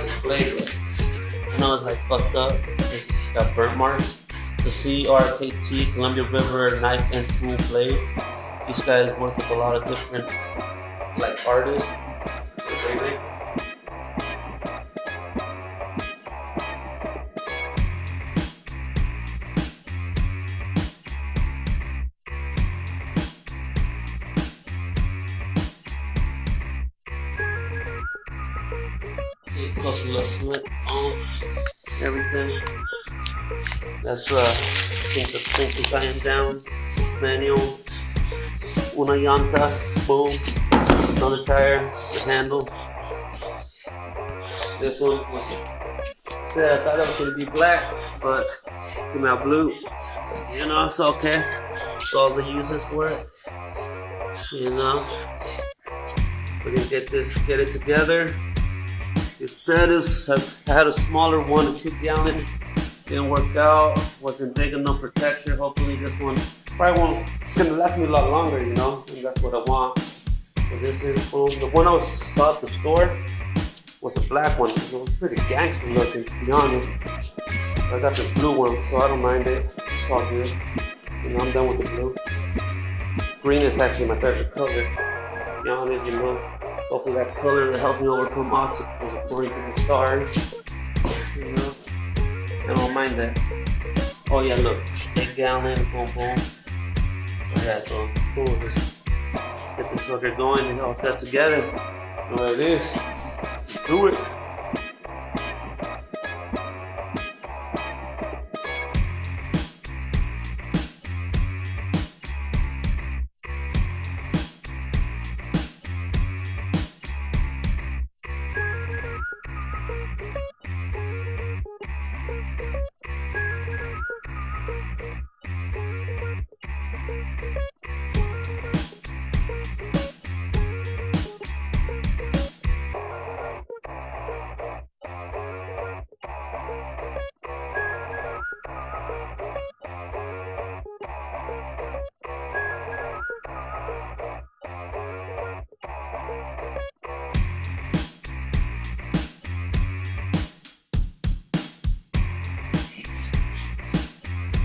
this blade. I know it's like fucked up. It's got burnt marks. The CRKT, Columbia River knife and tool blade. These guys work with a lot of different like artists. Close look to it, everything. That's I think the thing is iron down, manual, una llanta, boom, another tire, the handle. This one, said I thought it was gonna be black, but came out blue. You know, it's okay. It's all the uses for it. You know, we're gonna get it together. It said I had a smaller one, a 2 gallon. Didn't work out. Wasn't big enough for texture. Hopefully this one probably won't. It's gonna last me a lot longer, you know, and that's what I want. So this is boom. The one I saw at the store was a black one. It was pretty gangster looking, to be honest. I got this blue one, so I don't mind it. It's all good. You know, I'm done with the blue. Green is actually my favorite color. To be honest, you know. Hopefully that color helps me overcome obstacles according to the stars. You know, I don't mind that. Oh yeah, look, 8 gallon, boom, boom. Oh yeah, so cool. Let's get this sucker going and all set together. There it is. Let's do it.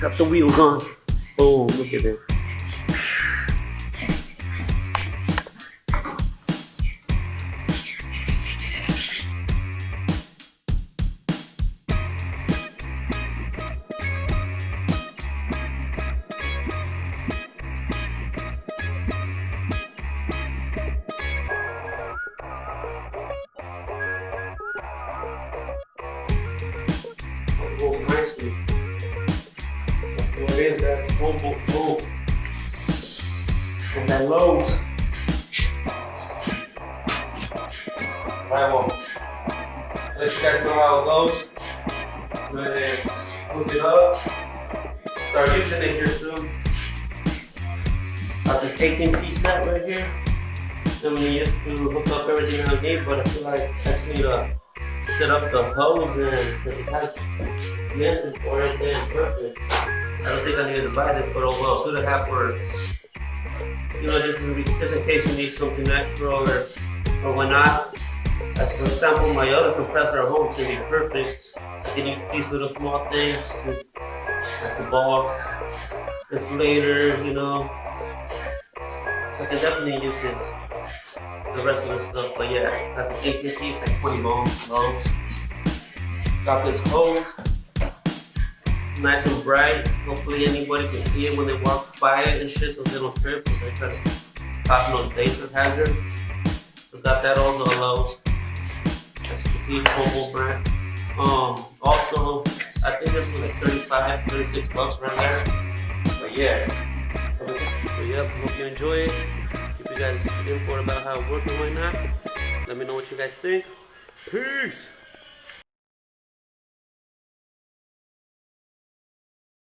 Got the wheels on. Oh, look at it. Oh, nicely. It is that boom, boom, boom. And that loads. Alright, well, let you guys know how it goes. I'm gonna hook it up. Start using it here soon. Got this 18-piece set right here. Then we used to hook up everything I need, but I feel like I just need to set up the hose and because it has the engine for it, then perfect. I don't think I needed to buy this, but oh well, it's good to have for, you know, just in case you need something extra or when not. For example, my other compressor at home is going to be perfect. I can use these little small things to, like the ball, inflator, you know. I can definitely use it, the rest of the stuff, but yeah, got this 18 piece, like 20 bones. Got this hose. Nice and bright. Hopefully anybody can see it when they walk by it and shit, so they don't trip because they try to cause no danger hazard. So got that also allows. As you can see, Cobalt brand. Also, I think this was like 35, 36 bucks right there. But yeah. But yeah, hope you enjoy it. If you guys info about how it works and whatnot, let me know what you guys think. Peace!